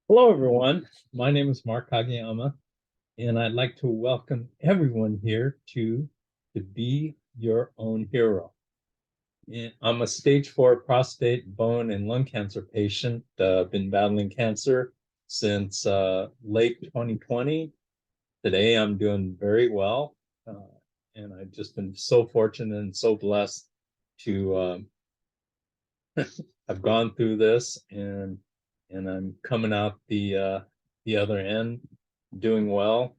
Hello, everyone. My name is Mark Kageyama, and I'd like to welcome everyone here to Be Your Own Hero. And I'm a stage 4 prostate, bone, and lung cancer patient. Been battling cancer since late 2020. Today, I'm doing very well, uh, and I've just been so fortunate and so blessed to have gone through this, and I'm coming out the other end doing well.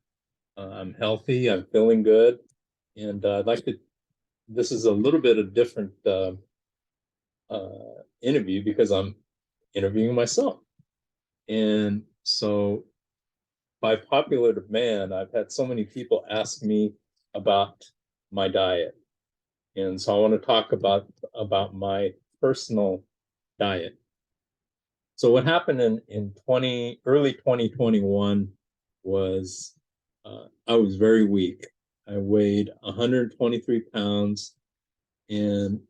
I'm healthy. I'm feeling good, and I'd like to. This is a little bit of different interview because I'm interviewing myself, and so by popular demand, I've had so many people ask me about my diet, and so I want to talk about my personal diet. So what happened in early 2021 was I was very weak. I weighed 123 pounds and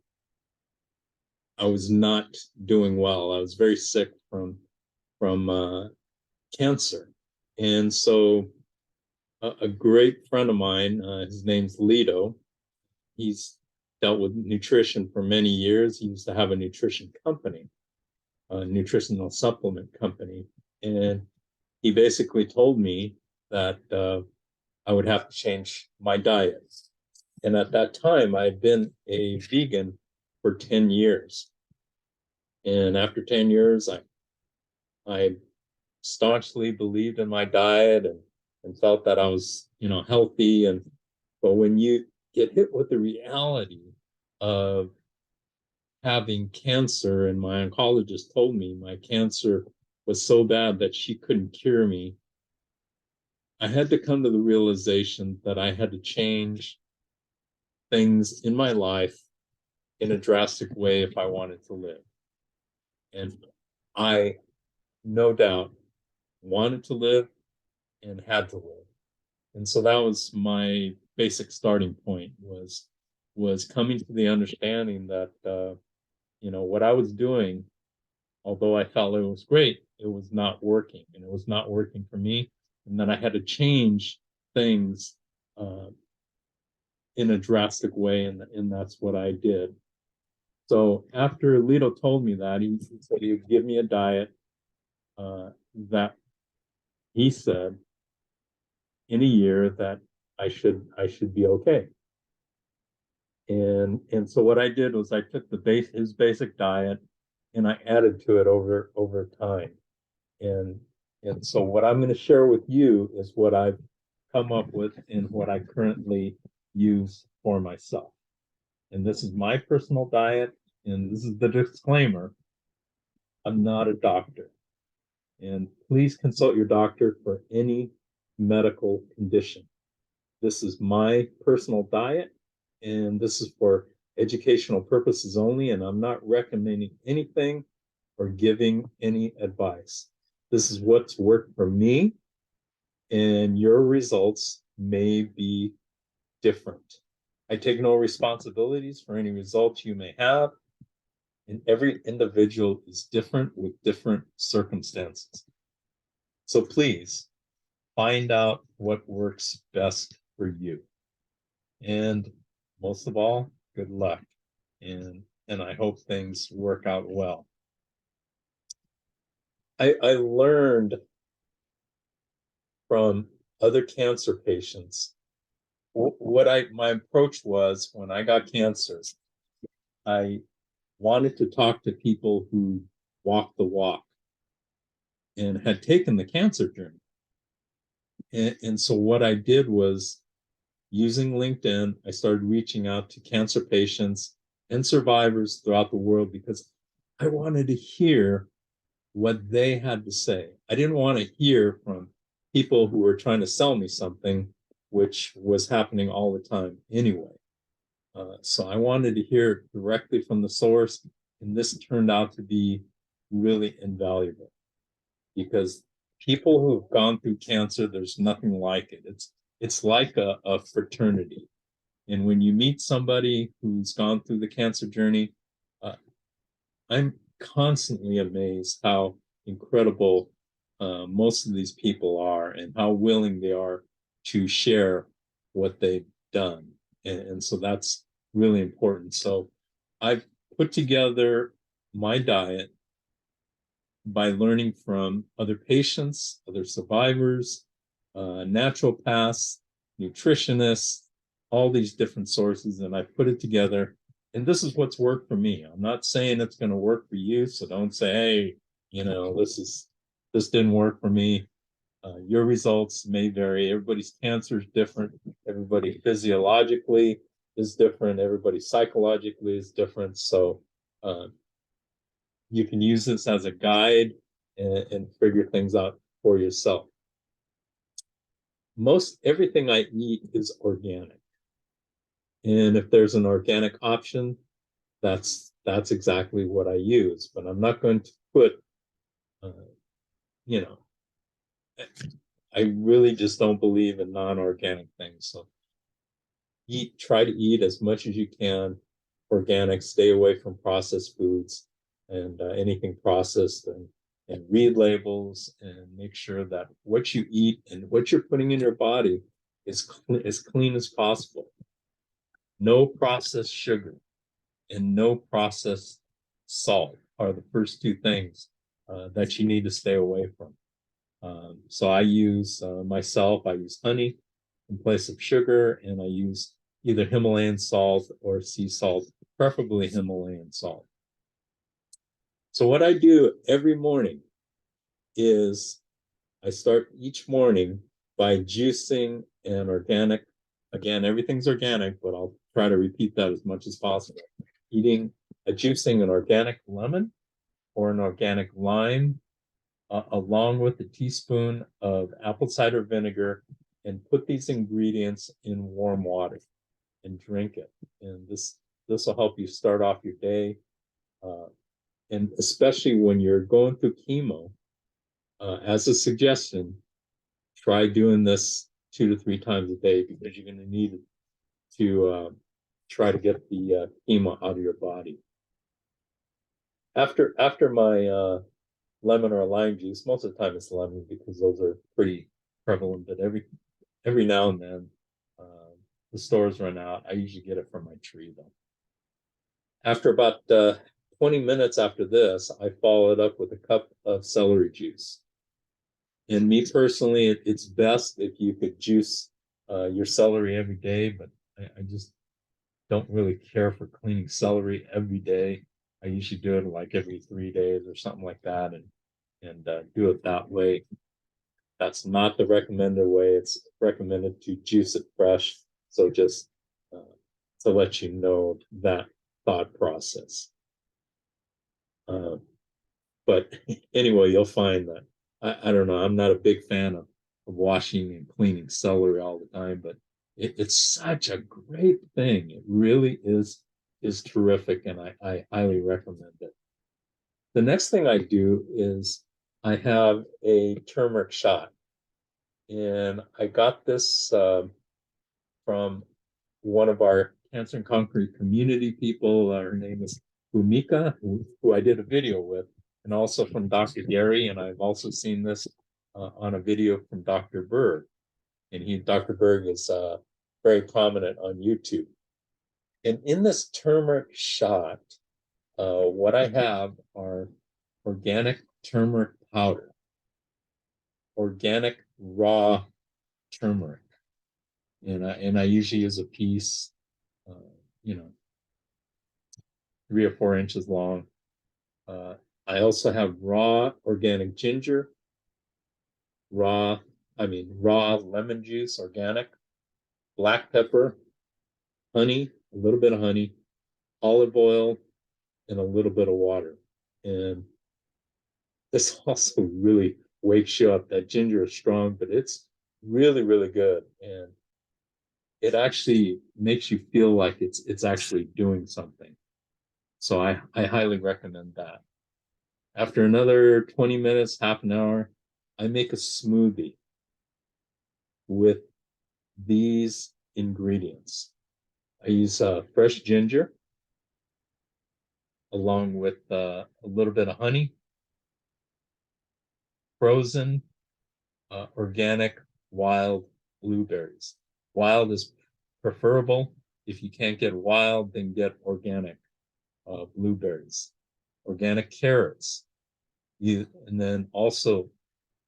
I was not doing well. I was very sick from cancer. And so a great friend of mine, his name's Lido, he's dealt with nutrition for many years. He used to have a nutrition company, a nutritional supplement company. And he basically told me that I would have to change my diet. And at that time, I had been a vegan for 10 years. And after 10 years, I staunchly believed in my diet and felt that I was, healthy. But when you get hit with the reality of having cancer, and my oncologist told me my cancer was so bad that she couldn't cure me, I had to come to the realization that I had to change things in my life in a drastic way if I wanted to live. And I, no doubt, wanted to live and had to live. And so that was my basic starting point was coming to the understanding that what I was doing, although I felt it was great, it was not working, and it was not working for me. And then I had to change things uh, in a drastic way, and that's what I did. So after Lito told me that, he said he would give me a diet that he said in a year that I should be okay. And so what I did was I took his basic diet and I added to it over time. And and so what I'm going to share with you is what I've come up with and what I currently use for myself. And this is my personal diet, and this is the disclaimer. I'm not a doctor. And please consult your doctor for any medical condition. This is my personal diet, and this is for educational purposes only, and I'm not recommending anything or giving any advice. This is what's worked for me, and your results may be different. I take no responsibilities for any results you may have, and every individual is different with different circumstances. So please find out what works best for you. And most of all, good luck. And I hope things work out well. I learned from other cancer patients what my approach was when I got cancer. I wanted to talk to people who walked the walk and had taken the cancer journey. And so what I did was using LinkedIn, I started reaching out to cancer patients and survivors throughout the world because I wanted to hear what they had to say. I didn't want to hear from people who were trying to sell me something, which was happening all the time anyway. So I wanted to hear directly from the source, and this turned out to be really invaluable because people who've gone through cancer, there's nothing like it. It's like a fraternity. And when you meet somebody who's gone through the cancer journey, uh, I'm constantly amazed how incredible most of these people are and how willing they are to share what they've done. And so that's really important. So I've put together my diet by learning from other patients, other survivors, naturopaths, nutritionists, all these different sources, and I put it together. And this is what's worked for me. I'm not saying it's going to work for you, so don't say, "Hey, this didn't work for me." Your results may vary. Everybody's cancer is different. Everybody physiologically is different. Everybody psychologically is different. So uh, you can use this as a guide and figure things out for yourself. Most everything I eat is organic. And if there's an organic option, that's exactly what I use. But I'm not going to put, uh, you know, I really just don't believe in non-organic things. So try to eat as much as you can organic, stay away from processed foods and anything processed, and read labels and make sure that what you eat and what you're putting in your body is as clean as possible. No processed sugar and no processed salt are the first two things that you need to stay away from. So I use I use honey in place of sugar, and I use either Himalayan salt or sea salt, preferably Himalayan salt. So what I do every morning is I start each morning by juicing an organic, again, everything's organic, but I'll try to repeat that as much as possible. Juicing an organic lemon or an organic lime, along with a teaspoon of apple cider vinegar, and put these ingredients in warm water and drink it. And this will help you start off your day. And especially when you're going through chemo, as a suggestion, try doing this 2 to 3 times a day because you're going to need it to try to get the chemo out of your body. After my lemon or lime juice, most of the time it's lemon because those are pretty prevalent, but every now and then the stores run out. I usually get it from my tree though. After about 20 minutes after this, I follow it up with a cup of celery juice. And me personally, it's best if you could juice your celery every day, but I just don't really care for cleaning celery every day. I usually do it like every 3 days or something like that, and do it that way. That's not the recommended way. It's recommended to juice it fresh. So just to let you know that thought process. But anyway, you'll find that I don't know. I'm not a big fan of washing and cleaning celery all the time, but it's such a great thing. It really is terrific, and I highly recommend it. The next thing I do is I have a turmeric shot, and I got this from one of our Cancer and Concrete community people. Her name is Bhumika, who I did a video with, and also from Dr. Gary. And I've also seen this on a video from Dr. Berg. And Dr. Berg is very prominent on YouTube. And in this turmeric shot, what I have are organic turmeric powder, organic raw turmeric. And I usually use a piece, uh, you know, 3 or 4 inches long. I also have raw organic ginger, raw lemon juice, organic, black pepper, honey, a little bit of honey, olive oil, and a little bit of water. And this also really wakes you up. That ginger is strong, but it's really, really good. And it actually makes you feel like it's actually doing something. So I highly recommend that. After another 20 minutes, half an hour, I make a smoothie with these ingredients. I use fresh ginger along with a little bit of honey, frozen, organic, wild blueberries. Wild is preferable. If you can't get wild, then get organic blueberries, organic carrots. And then also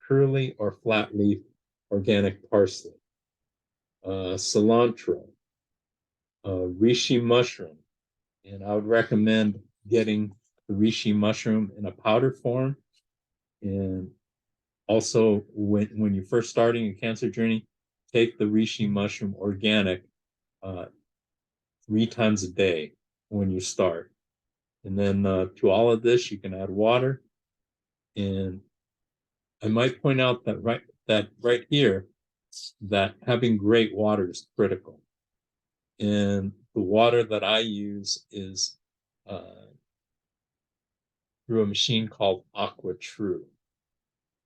curly or flat leaf organic parsley, cilantro, reishi mushroom. And I would recommend getting the reishi mushroom in a powder form. And also, when you're first starting your cancer journey, take the reishi mushroom organic 3 times a day when you start. And then to all of this, you can add water. And I might point out that right here, that having great water is critical. And the water that I use is through a machine called Aqua True.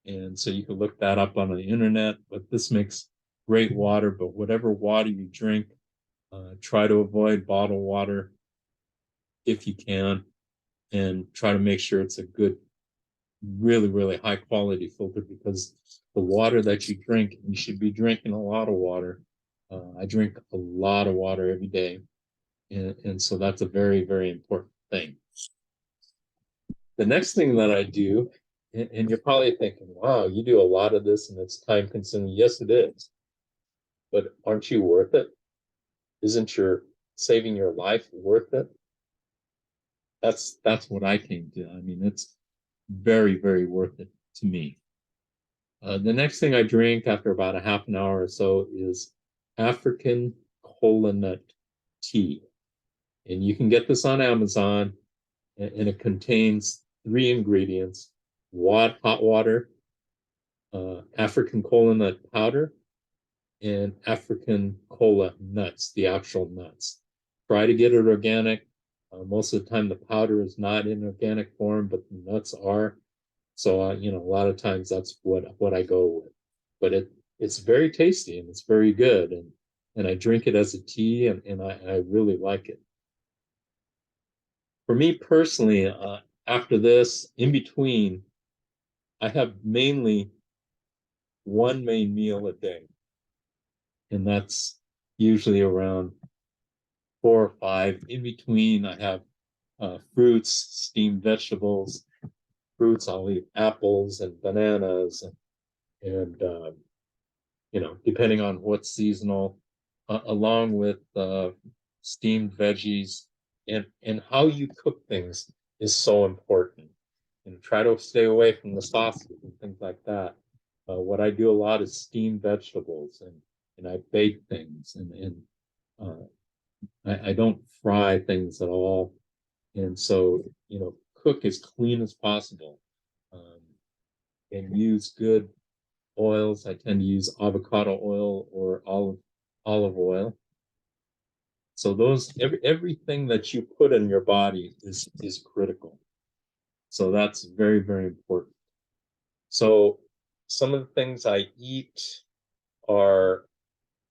And so you can look that up on the internet, but this makes great water. But whatever water you drink, try to avoid bottled water if you can, and try to make sure it's a good, really, really high quality filter, because the water that you drink, you should be drinking a lot of water. I drink a lot of water every day. And so that's a very, very important thing. The next thing that I do, and you're probably thinking, wow, you do a lot of this and it's time consuming. Yes, it is. But aren't you worth it? Isn't your saving your life worth it? That's what I came to. I mean, it's very, very worth it to me. The next thing I drink after about a half an hour or so is African cola nut tea. And you can get this on Amazon, and it contains 3 ingredients: hot water, African cola nut powder, and African cola nuts, the actual nuts. Try to get it organic. Most of the time, the powder is not in organic form, but the nuts are. So, a lot of times that's what I go with. But it's very tasty and it's very good. And I drink it as a tea, and I really like it. For me personally, after this, in between, I have mainly one main meal a day. And that's usually around 4 or 5. In between, I have fruits, steamed vegetables. Fruits, I'll eat apples and bananas, and depending on what's seasonal, along with steamed veggies. And how you cook things is so important. And try to stay away from the sauces and things like that. What I do a lot is steamed vegetables, and I bake things, and I don't fry things at all. And so, cook as clean as possible, and use good oils. I tend to use avocado oil or olive oil. So everything that you put in your body is critical. So that's very, very important. So some of the things I eat are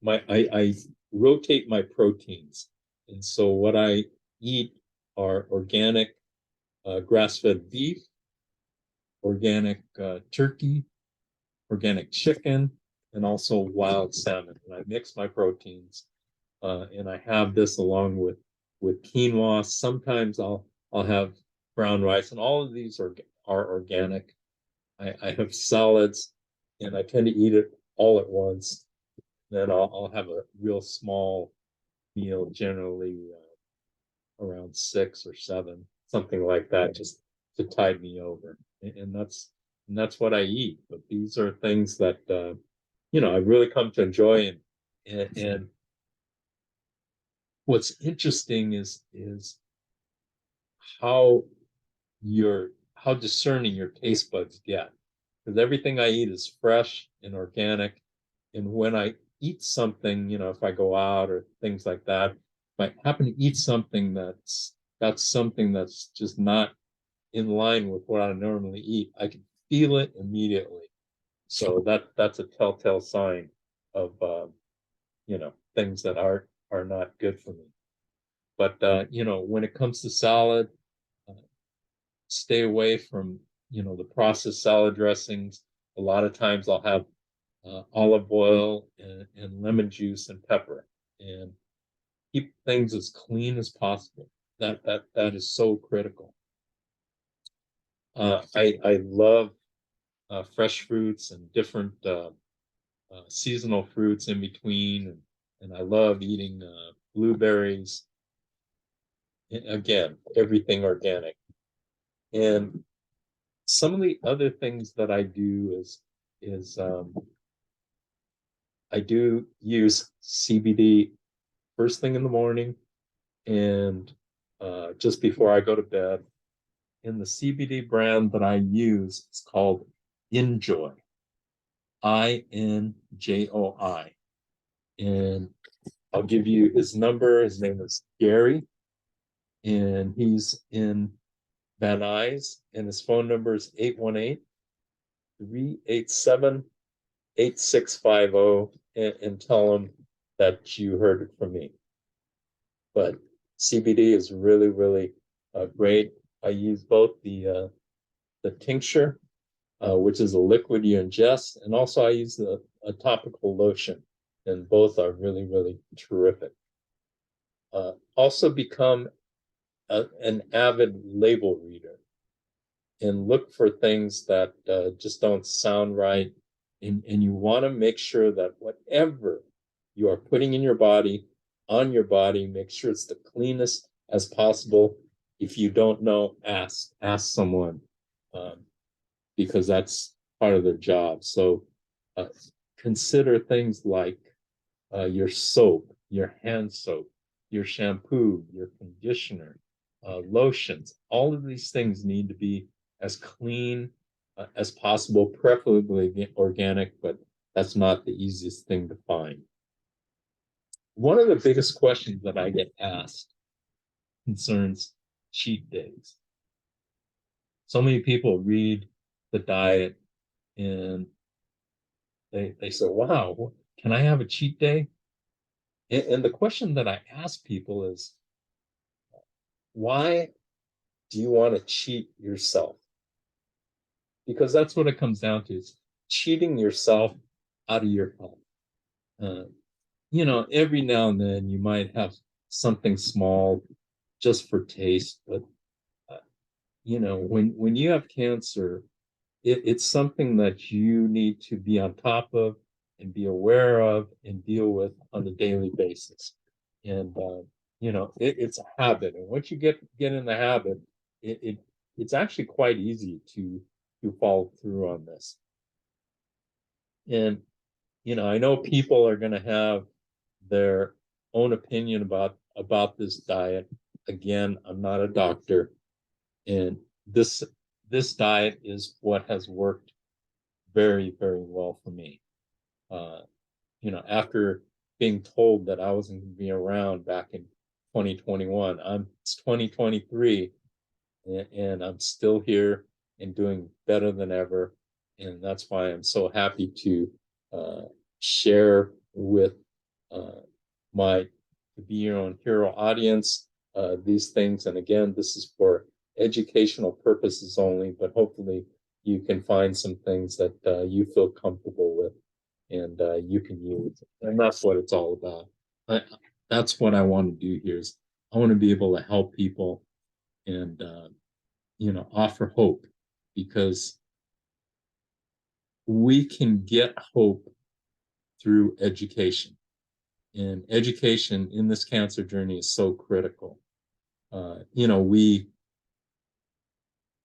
I rotate my proteins. And so what I eat are organic grass-fed beef, organic turkey, organic chicken, and also wild salmon. And I mix my proteins, and I have this along with quinoa. Sometimes I'll have brown rice, and all of these are organic. I have salads, and I tend to eat it all at once. Then I'll have a real small meal, generally around 6 or 7, something like that, just to tide me over. And that's what I eat. But these are things that I really come to enjoy. And what's interesting is how how discerning your taste buds get. Because everything I eat is fresh and organic. And when I eat something, if I go out or things like that, if I happen to eat something that's got something that's just not in line with what I normally eat, I can feel it immediately. So that's a telltale sign of things that are not good for me. But when it comes to salad, stay away from the processed salad dressings. a lot of times I'll have olive oil and lemon juice and pepper, and keep things as clean as possible. That is so critical. I love fresh fruits and different seasonal fruits in between, and I love eating blueberries. Again, everything organic. And some of the other things that I do is I do use CBD first thing in the morning and just before I go to bed. And the CBD brand that I use is called Enjoy, INJOI. And I'll give you his number. His name is Gary, and he's in Van Nuys, and his phone number is 818-387-8650, and tell him that you heard it from me. But CBD is really, really great. I use both the tincture, which is a liquid you ingest, and also I use a topical lotion, and both are really, really terrific. Also become an avid label reader and look for things that just don't sound right. And you want to make sure that whatever you are putting in your body, on your body, make sure it's the cleanest as possible. If you don't know, ask someone, because that's part of their job. So consider things like your soap, your hand soap, your shampoo, your conditioner, lotions. All of these things need to be as clean as possible, preferably organic, but that's not the easiest thing to find. One of the biggest questions that I get asked concerns cheat days. So many people read the diet and they say, wow, can I have a cheat day? And the question that I ask people is, why do you want to cheat yourself? Because that's what it comes down to, is cheating yourself out of your health. Every now and then you might have something small just for taste, but when you have cancer, it's something that you need to be on top of and be aware of and deal with on a daily basis. And it's a habit, and once you get in the habit, it's actually quite easy to follow through on this. And I know people are going to have their own opinion about this diet. Again, I'm not a doctor, and this diet is what has worked very, very well for me. After being told that I wasn't going to be around back in 2021, it's 2023, and I'm still here and doing better than ever. And that's why I'm so happy to share with my To Be Your Own Hero audience these things. And again, this is for educational purposes only, but hopefully you can find some things that you feel comfortable with and you can use. And that's what it's all about. That's what I want to do here, is I want to be able to help people and offer hope, because we can get hope through education. And education in this cancer journey is so critical.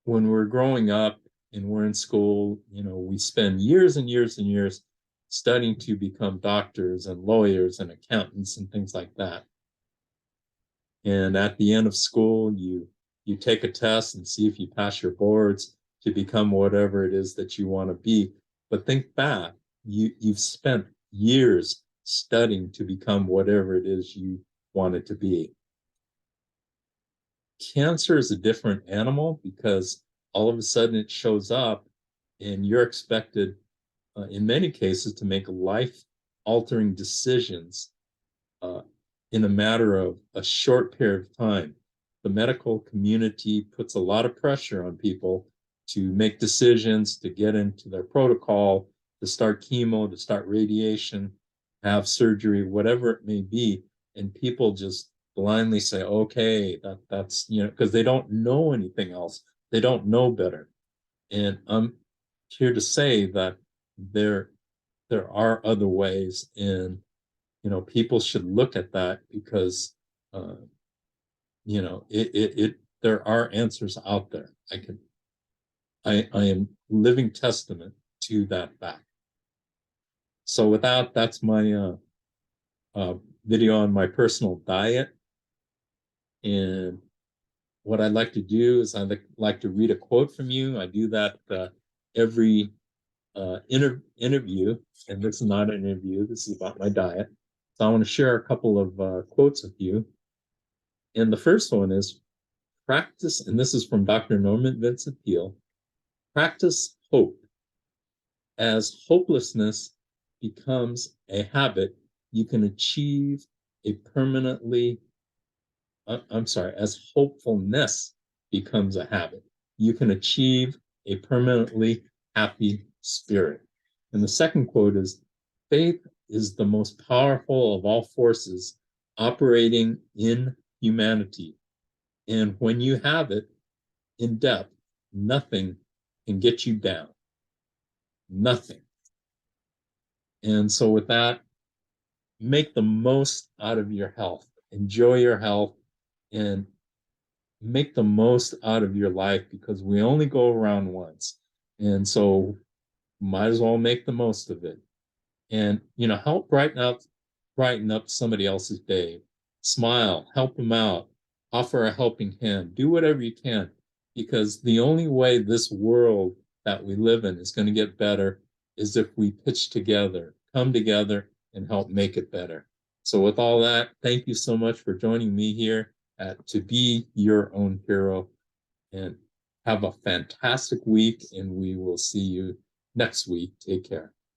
When we're growing up and we're in school, we spend years and years and years studying to become doctors and lawyers and accountants and things like that. And at the end of school, you take a test and see if you pass your boards to become whatever it is that you want to be. But think back, you've spent years studying to become whatever it is you want it to be. Cancer is a different animal, because all of a sudden it shows up and you're expected, in many cases, to make life-altering decisions in a matter of a short period of time. The medical community puts a lot of pressure on people to make decisions, to get into their protocol, to start chemo, to start radiation, have surgery, whatever it may be. And people just blindly say, okay, that's, because they don't know anything else. They don't know better. And I'm here to say that there there are other ways, and people should look at that because uh, it there are answers out there. I am living testament to that fact. So with that, that's my uh, video on my personal diet. And what I'd like to do is I'd like to read a quote from you. I do that every interview, and this is not an interview. This is about my diet. So I want to share a couple of quotes with you. And the first one is practice, and this is from Dr. Norman Vincent Peale, practice hope. As hopelessness becomes a habit, you can achieve a permanently, as hopefulness becomes a habit, you can achieve a permanently happy spirit. And the second quote is, faith is the most powerful of all forces operating in humanity. And when you have it in depth, nothing can get you down. Nothing. And so with that, make the most out of your health. Enjoy your health and make the most out of your life, because we only go around once. And so might as well make the most of it. And help brighten up somebody else's day. Smile, help them out, offer a helping hand, do whatever you can, because the only way this world that we live in is going to get better is if we pitch together, come together, and help make it better. So with all that, thank you so much for joining me here at To Be Your Own Hero, and have a fantastic week, and we will see you next week. Take care.